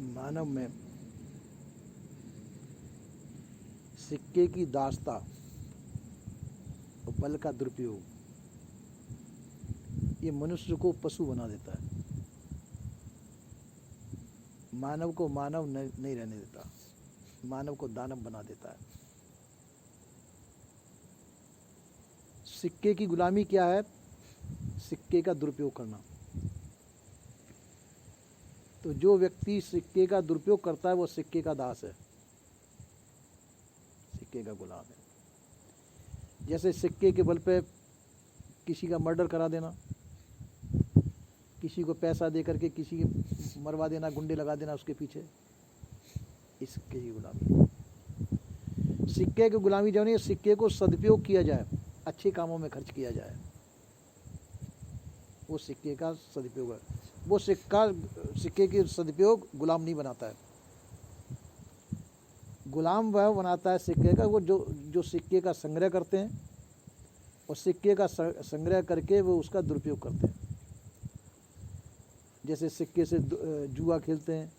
मानव में सिक्के की दास्ता और बल का दुरुपयोग ये मनुष्य को पशु बना देता है, मानव को मानव नहीं रहने देता, मानव को दानव बना देता है। सिक्के की गुलामी क्या है? सिक्के का दुरुपयोग करना। तो जो व्यक्ति सिक्के का दुरुपयोग करता है वो सिक्के का दास है, सिक्के का गुलाम है। जैसे सिक्के के बल पे किसी का मर्डर करा देना, किसी को पैसा दे करके किसी की मरवा देना, गुंडे लगा देना उसके पीछे, इस सिक्के की गुलामी। सिक्के की गुलामी जो नहीं, सिक्के को सदुपयोग किया जाए, अच्छे कामों में खर्च किया जाए, वो सिक्के का सदुपयोग है। वो सिक्के के सदुपयोग गुलाम नहीं बनाता है। गुलाम वह बनाता है सिक्के का वो जो सिक्के का संग्रह करते हैं और सिक्के का संग्रह करके वो उसका दुरुपयोग करते हैं। जैसे सिक्के से जुआ खेलते हैं,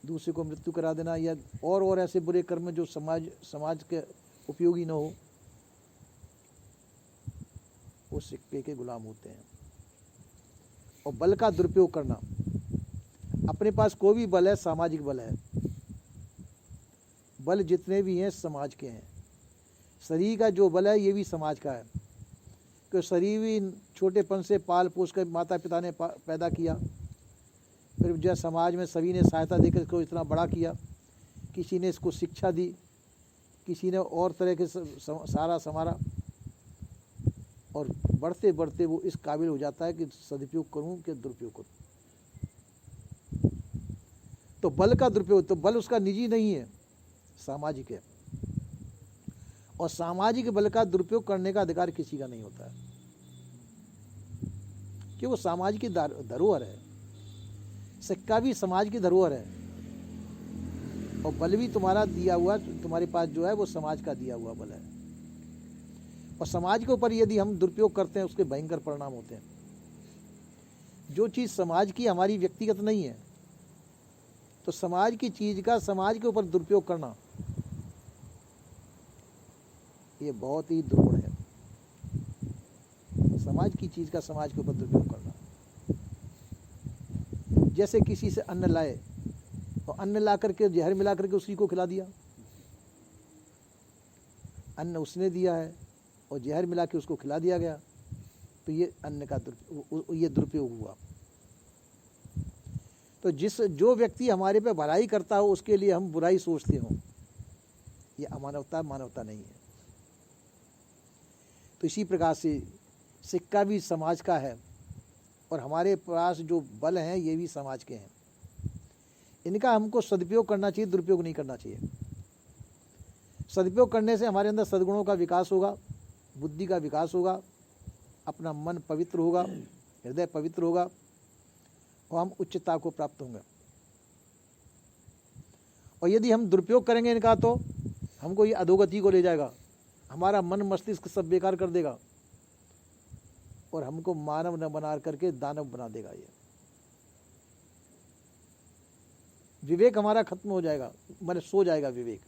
दूसरे को मृत्यु करा देना, या और ऐसे बुरे कर्म जो समाज के उपयोगी न हो, वो सिक्के के गुलाम होते हैं। और बल का दुरुपयोग करना, अपने पास कोई भी बल है, सामाजिक बल है, बल जितने भी हैं समाज के हैं। शरीर का जो बल है ये भी समाज का है, क्योंकि शरीर भी छोटेपन से पाल पोस कर माता पिता ने पैदा किया, फिर जो समाज में सभी ने सहायता देकर इसको इतना बड़ा किया, किसी ने इसको शिक्षा दी, किसी ने और तरह के सारा संवारा, और बढ़ते बढ़ते वो इस काबिल हो जाता है कि सदुपयोग करूं कि दुरुपयोग करूं। तो बल का दुरुपयोग, तो बल उसका निजी नहीं है, सामाजिक है, और सामाजिक बल का दुरुपयोग करने का अधिकार किसी का नहीं होता है, कि वो समाज की धरोहर है। सिक्का भी समाज की धरोहर है, और बल भी तुम्हारा दिया हुआ, तुम्हारे पास जो है वो समाज का दिया हुआ बल है। और समाज के ऊपर यदि हम दुरुपयोग करते हैं उसके भयंकर परिणाम होते हैं। जो चीज़ समाज की हमारी व्यक्तिगत नहीं है, तो समाज की चीज़ का समाज के ऊपर दुरुपयोग करना ये बहुत ही दुर्गुण है। समाज की चीज़ का समाज के ऊपर दुरुपयोग करना, जैसे किसी से अन्न लाए और अन्न ला करके जहर मिला करके उसी को खिला दिया। अन्न उसने दिया है और जहर मिला के उसको खिला दिया गया, तो ये अन्न का ये दुरुपयोग हुआ। तो जो व्यक्ति हमारे पे भलाई करता हो उसके लिए हम बुराई सोचते हो, ये अमानवता मानवता नहीं है। तो इसी प्रकार से सिक्का भी समाज का है, और हमारे पास जो बल हैं ये भी समाज के हैं। इनका हमको सदुपयोग करना चाहिए, दुरुपयोग नहीं करना चाहिए। सदुपयोग करने से हमारे अंदर सद्गुणों का विकास होगा, बुद्धि का विकास होगा, अपना मन पवित्र होगा, हृदय पवित्र होगा, और हम उच्चता को प्राप्त होंगे। और यदि हम दुरुपयोग करेंगे इनका तो हमको ये अधोगति को ले जाएगा, हमारा मन मस्तिष्क सब बेकार कर देगा, और हमको मानव न बना करके दानव बना देगा। ये विवेक हमारा खत्म हो जाएगा, मन सो जाएगा विवेक।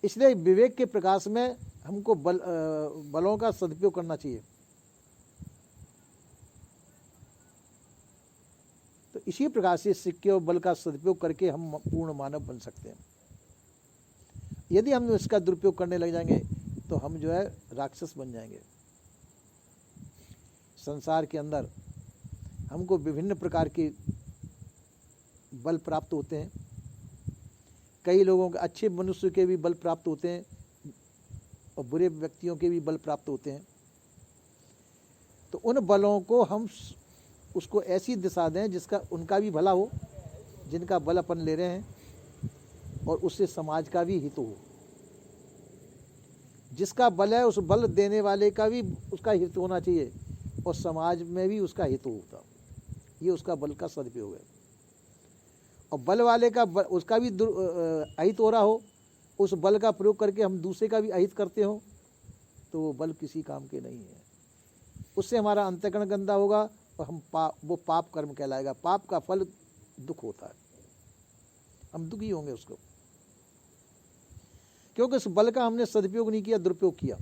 इसलिए विवेक के प्रकाश में हमको बलों का सदुपयोग करना चाहिए। तो इसी प्रकार से सिक्के और बल का सदुपयोग करके हम पूर्ण मानव बन सकते हैं। यदि हम इसका दुरुपयोग करने लग जाएंगे तो हम जो है राक्षस बन जाएंगे। संसार के अंदर हमको विभिन्न प्रकार के बल प्राप्त होते हैं। कई लोगों के, अच्छे मनुष्य के भी बल प्राप्त होते हैं और बुरे व्यक्तियों के भी बल प्राप्त होते हैं। तो उन बलों को हम उसको ऐसी दिशा दें जिसका उनका भी भला हो, जिनका बल अपन ले रहे हैं, और उससे समाज का भी हित हो। जिसका बल है उस बल देने वाले का भी उसका हित होना चाहिए, और समाज में भी उसका हित होता। ये उसका बल का सदुपयोग है। और बल वाले का उसका भी अहित हो रहा हो, उस बल का प्रयोग करके हम दूसरे का भी अहित करते हो, तो वो बल किसी काम के नहीं है। उससे हमारा अंतःकरण गंदा होगा और हम वो पाप कर्म कहलाएगा। पाप का फल दुख होता है, हम दुखी होंगे उसको, क्योंकि उस बल का हमने सदुपयोग नहीं किया, दुरुपयोग किया।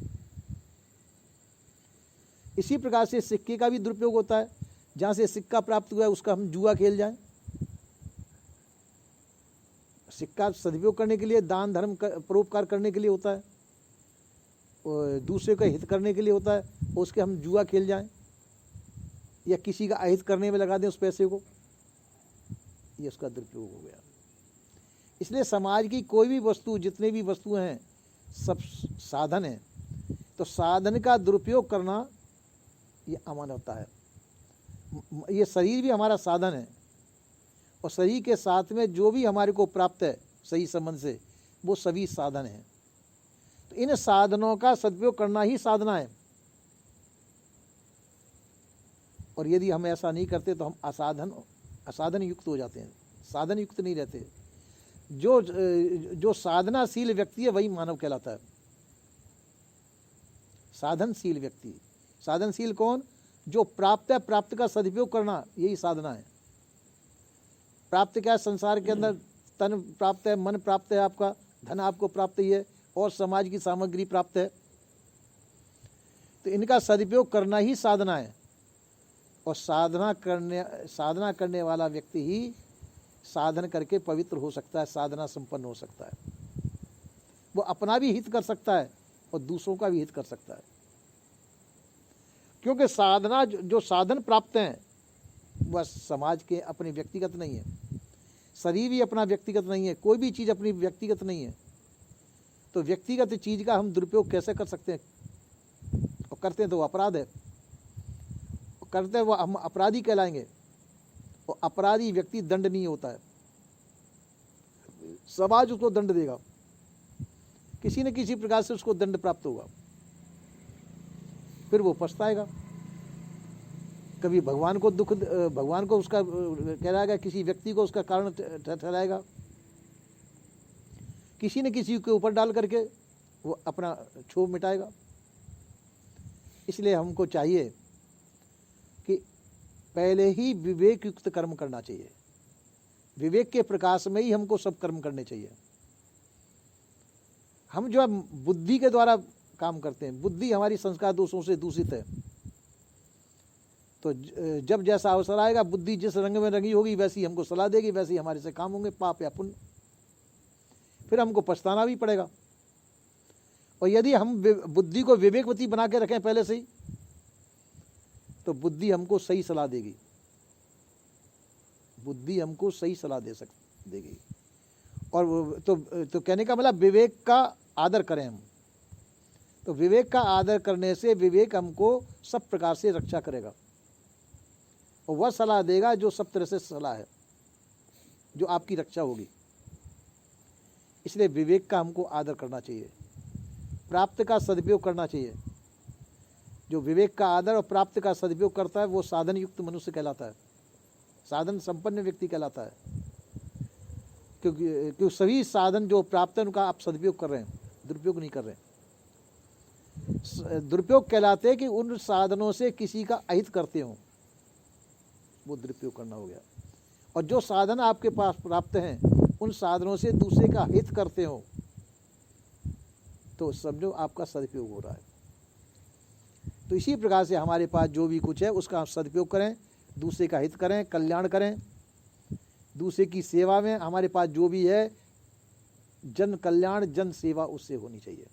इसी प्रकार से सिक्के का भी दुरुपयोग होता है, जहां से सिक्का प्राप्त हुआ है उसका हम जुआ खेल जाएं। सिक्का सदुपयोग करने के लिए, दान धर्म परोपकार करने के लिए होता है, और दूसरे का हित करने के लिए होता है, उसके हम जुआ खेल जाएं या किसी का अहित करने में लगा दें उस पैसे को, ये उसका दुरुपयोग हो गया। इसलिए समाज की कोई भी वस्तु, जितने भी वस्तुएं हैं, सब साधन है, तो साधन का दुरुपयोग करना ये अमानवता है। ये शरीर भी हमारा साधन है, और शरीर के साथ में जो भी हमारे को प्राप्त है सही संबंध से, वो सभी साधन हैं। तो इन साधनों का सदुपयोग करना ही साधना है, और यदि हम ऐसा नहीं करते तो हम असाधन युक्त हो जाते हैं, साधन युक्त नहीं रहते। जो साधनाशील व्यक्ति है वही मानव कहलाता है। साधनशील व्यक्ति, साधनशील कौन? जो प्राप्त है, प्राप्त का सदुपयोग करना, यही साधना है। प्राप्त क्या है? संसार के अंदर तन प्राप्त है, मन प्राप्त है, आपका धन आपको प्राप्त ही है, और समाज की सामग्री प्राप्त है। तो इनका सदुपयोग करना ही साधना है, और साधना करने वाला व्यक्ति ही साधन करके पवित्र हो सकता है, साधना संपन्न हो सकता है। वो अपना भी हित कर सकता है और दूसरों का भी हित कर सकता है, क्योंकि साधना, जो साधन प्राप्त हैं, वह समाज के अपने व्यक्तिगत नहीं है। शरीर भी अपना व्यक्तिगत नहीं है, कोई भी चीज़ अपनी व्यक्तिगत नहीं है। तो व्यक्तिगत चीज़ का हम दुरुपयोग कैसे कर सकते हैं? और करते हैं तो वो अपराध है, करते हैं वो हम अपराधी कहलाएंगे, और अपराधी व्यक्ति दंडनीय होता है। समाज उसको दंड देगा, किसी न किसी प्रकार से उसको दंड प्राप्त होगा, फिर वो पछताएगा। कभी भगवान को दुख, भगवान को उसका कहलाएगा, किसी व्यक्ति को उसका कारण ठहराएगा, किसी न किसी के ऊपर डाल करके वो अपना क्षोभ मिटाएगा। इसलिए हमको चाहिए कि पहले ही विवेक युक्त कर्म करना चाहिए। विवेक के प्रकाश में ही हमको सब कर्म करने चाहिए। हम जो है बुद्धि के द्वारा काम करते हैं, बुद्धि हमारी संस्कार दोषों से दूषित है। तो जब जैसा अवसर आएगा, बुद्धि जिस रंग में रंगी होगी वैसी हमको सलाह देगी, वैसे ही हमारे से काम होंगे, पाप या पुण्य, फिर हमको पछताना भी पड़ेगा। और यदि हम बुद्धि को विवेकवती बना के रखें पहले से ही, तो बुद्धि हमको सही सलाह देगी, बुद्धि हमको सही सलाह देगी। और तो कहने का मतलब विवेक का आदर करें हम। तो विवेक का आदर करने से विवेक हमको सब प्रकार से रक्षा करेगा, और वह सलाह देगा जो सब तरह से सलाह है, जो आपकी रक्षा होगी। इसलिए विवेक का हमको आदर करना चाहिए, प्राप्त का सदुपयोग करना चाहिए। जो विवेक का आदर और प्राप्त का सदुपयोग करता है वो साधन युक्त मनुष्य कहलाता है, साधन संपन्न व्यक्ति कहलाता है। क्योंकि सभी साधन जो प्राप्त है उनका आप सदुपयोग कर रहे हैं, दुरुपयोग नहीं कर रहे हैं। दुरुपयोग कहलाते हैं कि उन साधनों से किसी का अहित करते हो, वो दुरुपयोग करना हो गया। और जो साधन आपके पास प्राप्त हैं उन साधनों से दूसरे का हित करते हो, तो समझो आपका सदुपयोग हो रहा है। तो इसी प्रकार से हमारे पास जो भी कुछ है उसका आप सदुपयोग करें, दूसरे का हित करें, कल्याण करें, दूसरे की सेवा में हमारे पास जो भी है, जन कल्याण जन सेवा उससे होनी चाहिए।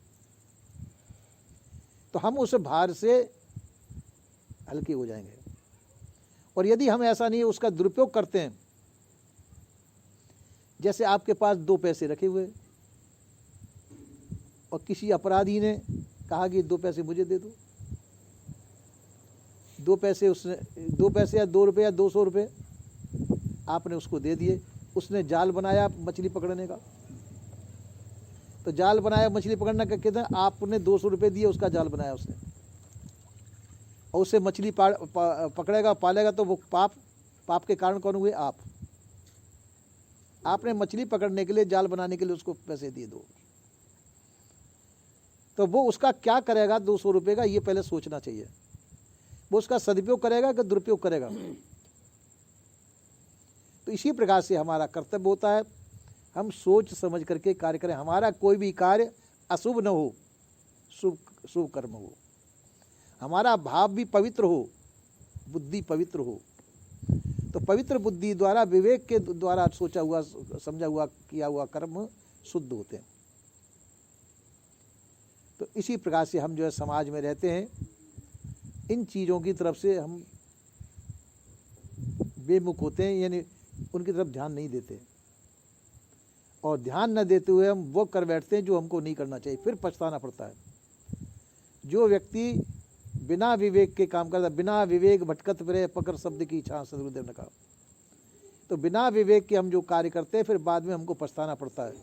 तो हम उस भार से हल्के हो जाएंगे। और यदि हम ऐसा नहीं उसका दुरुपयोग करते हैं, जैसे आपके पास 2 पैसे रखे हुए और किसी अपराधी ने कहा कि 2 पैसे मुझे दे दो, 2 पैसे उसने, 2 पैसे या 2 रुपये या 200 रुपये आपने उसको दे दिए। उसने जाल बनाया मछली पकड़ने का, तो जाल बनाया मछली पकड़ने का, कितना आपने 200 रुपये दिए, उसका जाल बनाया उसने, और उससे मछली पकड़ेगा पालेगा, तो वो पाप के कारण कौन हुए? आप। आपने मछली पकड़ने के लिए, जाल बनाने के लिए उसको पैसे दिए 2, तो वो उसका क्या करेगा 200 रुपये का, ये पहले सोचना चाहिए। वो उसका सदुपयोग करेगा कि दुरुपयोग करेगा? तो इसी प्रकार से हमारा कर्तव्य होता है, हम सोच समझ करके कार्य करें। हमारा कोई भी कार्य अशुभ न हो, शुभ शुभ कर्म हो। हमारा भाव भी पवित्र हो, बुद्धि पवित्र हो। तो पवित्र बुद्धि द्वारा, विवेक के द्वारा सोचा हुआ, समझा हुआ, किया हुआ कर्म शुद्ध होते हैं। तो इसी प्रकार से हम जो है समाज में रहते हैं, इन चीज़ों की तरफ से हम बेमुख होते हैं, यानी उनकी तरफ ध्यान नहीं देते, और ध्यान न देते हुए हम वो कर बैठते हैं जो हमको नहीं करना चाहिए, फिर पछताना पड़ता है। जो व्यक्ति बिना विवेक के काम करता, बिना विवेक भटकत फिरे पकड़ शब्द की इच्छा, सदगुरुदेव ने कहा। तो बिना विवेक के हम जो कार्य करते हैं, फिर बाद में हमको पछताना पड़ता है।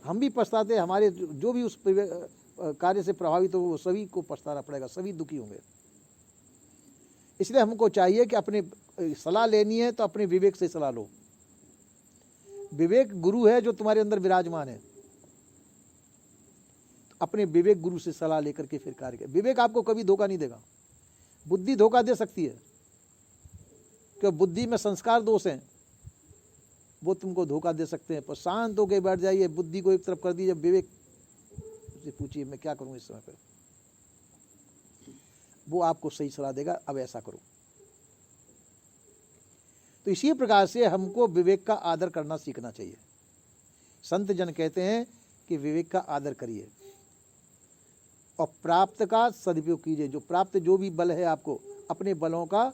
हम भी पछताते हैं, हमारे जो भी उस कार्य से प्रभावित हो वो सभी को पछताना पड़ेगा, सभी दुखी होंगे। इसलिए हमको चाहिए कि अपने सलाह लेनी है तो अपने विवेक से सलाह लो। विवेक गुरु है जो तुम्हारे अंदर विराजमान है, तो अपने विवेक गुरु से सलाह लेकर के फिर कार्य करें। विवेक आपको कभी धोखा नहीं देगा, बुद्धि धोखा दे सकती है, क्योंकि बुद्धि में संस्कार दोष हैं, वो तुमको धोखा दे सकते हैं। पर शांत होकर बैठ जाइए, बुद्धि को एक तरफ कर दीजिए, विवेक से पूछिए मैं क्या करूं इस समय पर, वो आपको सही सलाह देगा, अब ऐसा करो। तो इसी प्रकार से हमको विवेक का आदर करना सीखना चाहिए। संत जन कहते हैं कि विवेक का आदर करिए और प्राप्त का सदुपयोग कीजिए। जो प्राप्त जो भी बल है आपको, अपने बलों का,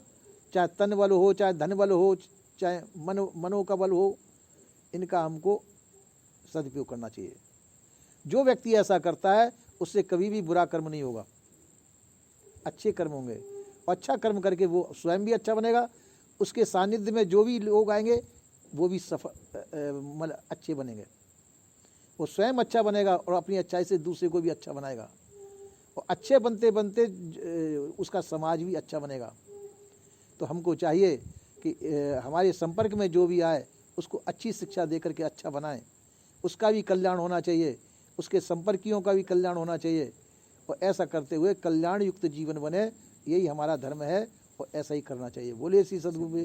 चाहे तन बल हो, चाहे धन बल हो, चाहे मनो का बल हो, इनका हमको सदुपयोग करना चाहिए। जो व्यक्ति ऐसा करता है उससे कभी भी बुरा कर्म नहीं होगा, अच्छे कर्म होंगे। और अच्छा कर्म करके वो स्वयं भी अच्छा बनेगा, उसके सानिध्य में जो भी लोग आएंगे वो भी मतलब अच्छे बनेंगे। वो स्वयं अच्छा बनेगा और अपनी अच्छाई से दूसरे को भी अच्छा बनाएगा, और अच्छे बनते बनते उसका समाज भी अच्छा बनेगा। तो हमको चाहिए कि हमारे संपर्क में जो भी आए उसको अच्छी शिक्षा दे करके अच्छा बनाएं, उसका भी कल्याण होना चाहिए, उसके संपर्कियों का भी कल्याण होना चाहिए, और ऐसा करते हुए कल्याण युक्त जीवन बने, यही हमारा धर्म है और ऐसा ही करना चाहिए। बोले श्री सद्गुरु।